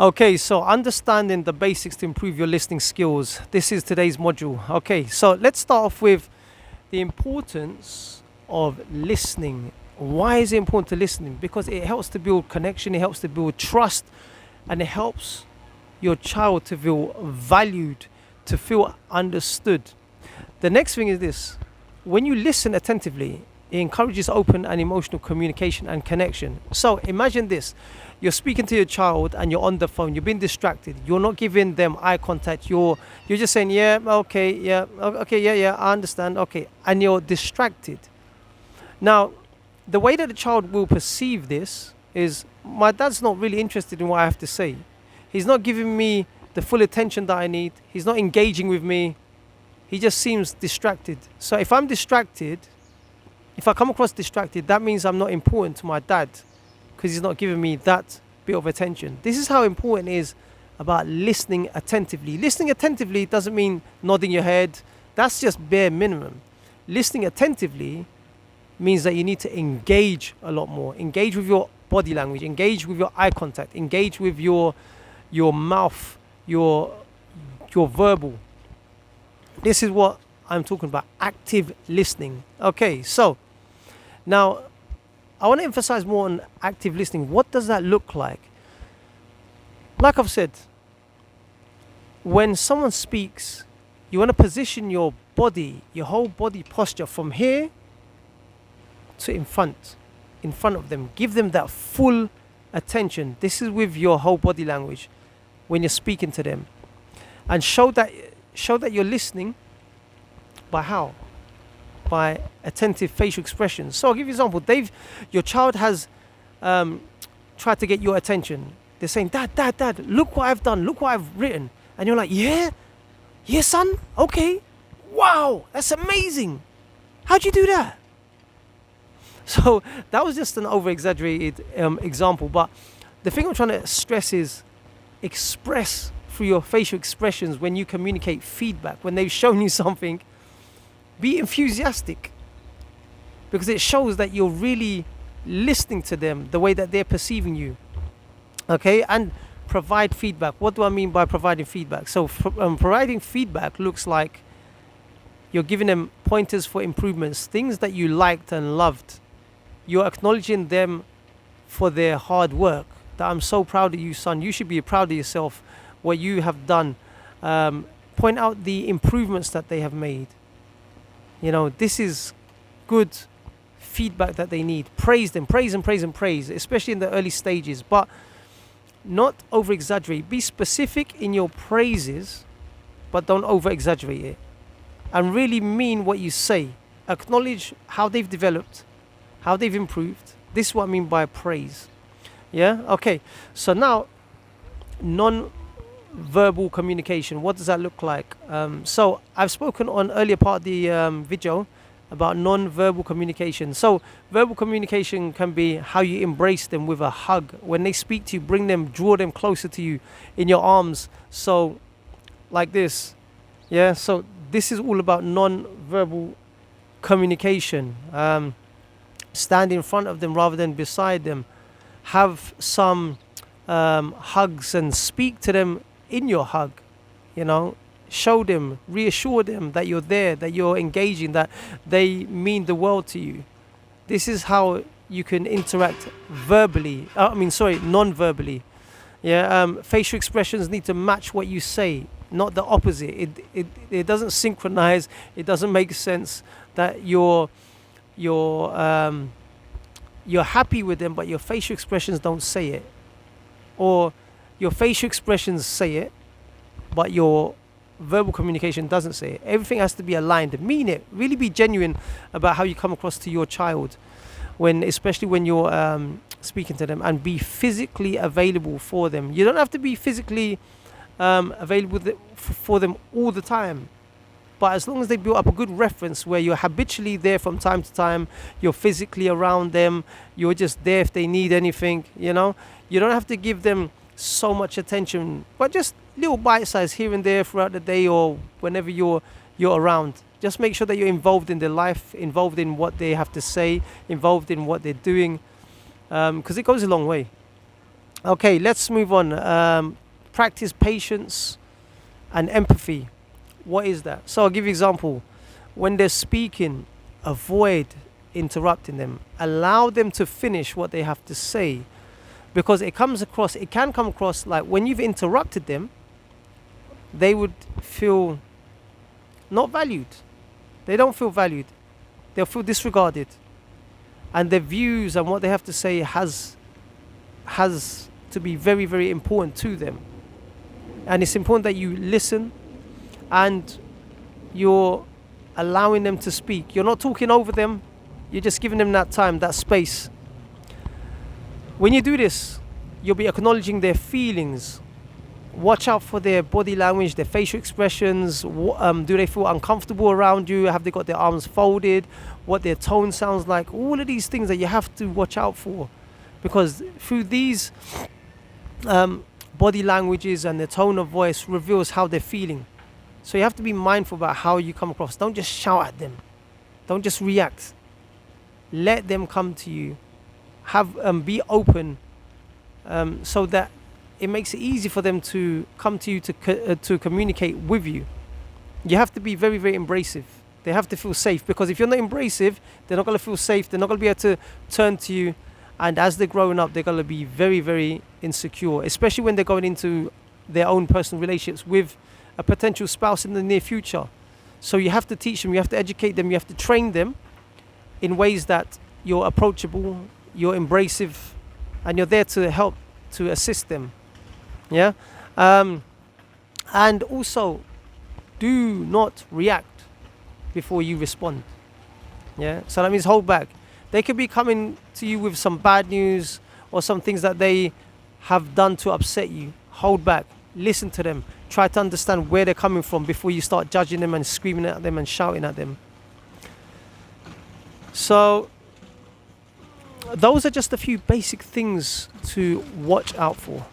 Okay, so understanding the basics to improve your listening skills. This is today's module. Okay, so let's start off with the importance of listening. Why is it important to listening? Because it helps to build connection, it helps to build trust, and it helps your child to feel valued, to feel understood. The next thing is this: when you listen attentively, it encourages open and emotional communication and connection. So imagine this: you're speaking to your child and you're on the phone, you've been distracted, you're not giving them eye contact, you're just saying, yeah, okay, yeah, okay, yeah, yeah, I understand, okay, and you're distracted. Now, the way that the child will perceive this is, my dad's not really interested in what I have to say. He's not giving me the full attention that I need. He's not engaging with me. He just seems distracted. So if I'm distracted, if I come across distracted, that means I'm not important to my dad because he's not giving me that bit of attention. This is how important it is about listening attentively. Listening attentively doesn't mean nodding your head. That's just bare minimum. Listening attentively means that you need to engage a lot more. Engage with your body language, engage with your eye contact, engage with your mouth, your verbal. This is what I'm talking about, active listening. Okay, so now I want to emphasize more on active listening. What does that look like? Like I've said, when someone speaks, you want to position your body, your whole body posture from here to in front of them. Give them that full attention. This is with your whole body language when you're speaking to them, and show that you're listening. By how? By attentive facial expressions. So I'll give you an example. Your child has tried to get your attention. They're saying, Dad, look what I've done, look what I've written. And you're like, yeah, son, okay, wow, that's amazing. How'd you do that? So that was just an over-exaggerated example, but the thing I'm trying to stress is express through your facial expressions when you communicate feedback. When they've shown you something, be enthusiastic, because it shows that you're really listening to them the way that they're perceiving you. Okay, and provide feedback. What do I mean by providing feedback? So providing feedback looks like you're giving them pointers for improvements, things that you liked and loved. You're acknowledging them for their hard work. That I'm so proud of you, son. You should be proud of yourself, what you have done. Point out the improvements that they have made. This is good feedback that they need. Praise them, praise, especially in the early stages, but not over exaggerate. Be specific in your praises, but don't over exaggerate it. And really mean what you say. Acknowledge how they've developed, how they've improved. This is what I mean by praise. Yeah? Okay. So now, non-verbal communication. What does that look like? So I've spoken on earlier part of the video about non-verbal communication. So verbal communication can be how you embrace them with a hug. When they speak to you, draw them closer to you in your arms. So like this. Yeah? So this is all about non-verbal communication. Stand in front of them rather than beside them. Have some hugs and speak to them in your hug. Show them, reassure them that you're there, that you're engaging, that they mean the world to you. This is how you can interact non-verbally. Yeah, facial expressions need to match what you say, not the opposite. It doesn't synchronize. It doesn't make sense that you're happy with them, but your facial expressions don't say it, or your facial expressions say it, but your verbal communication doesn't say it. Everything has to be aligned. Mean it. Really be genuine about how you come across to your child, especially when you're speaking to them, and be physically available for them. You don't have to be physically available for them all the time. But as long as they build up a good reference where you're habitually there from time to time, you're physically around them, you're just there if they need anything, you don't have to give them so much attention, but just little bite size here and there throughout the day or whenever you're around. Just make sure that you're involved in their life, involved in what they have to say, involved in what they're doing, because it goes a long way. Okay, let's move on. Practice patience and empathy. What is that? So I'll give you an example. When they're speaking, avoid interrupting them. Allow them to finish what they have to say, because it can come across like when you've interrupted them, they would feel not valued. They don't feel valued. They'll feel disregarded, and their views and what they have to say has to be very, very important to them. And it's important that you listen, and you're allowing them to speak. You're not talking over them. You're just giving them that time, that space. When you do this, you'll be acknowledging their feelings. Watch out for their body language, their facial expressions. Do they feel uncomfortable around you? Have they got their arms folded? What their tone sounds like? All of these things that you have to watch out for, because through these body languages and their tone of voice reveals how they're feeling. So you have to be mindful about how you come across. Don't just shout at them. Don't just react. Let them come to you. Be open, so that it makes it easy for them to come to you to communicate with you. You have to be very, very embracive. They have to feel safe, because if you're not embracive, they're not going to feel safe. They're not going to be able to turn to you. And as they're growing up, they're going to be very, very insecure, especially when they're going into their own personal relationships with a potential spouse in the near future. So you have to teach them, you have to educate them, you have to train them in ways that you're approachable, you're embracive, and you're there to help, to assist them. Yeah. And also, do not react before you respond. Yeah. So that means hold back. They could be coming to you with some bad news or some things that they have done to upset you. Hold back. Listen to them. Try to understand where they're coming from before you start judging them and screaming at them and shouting at them. So those are just a few basic things to watch out for.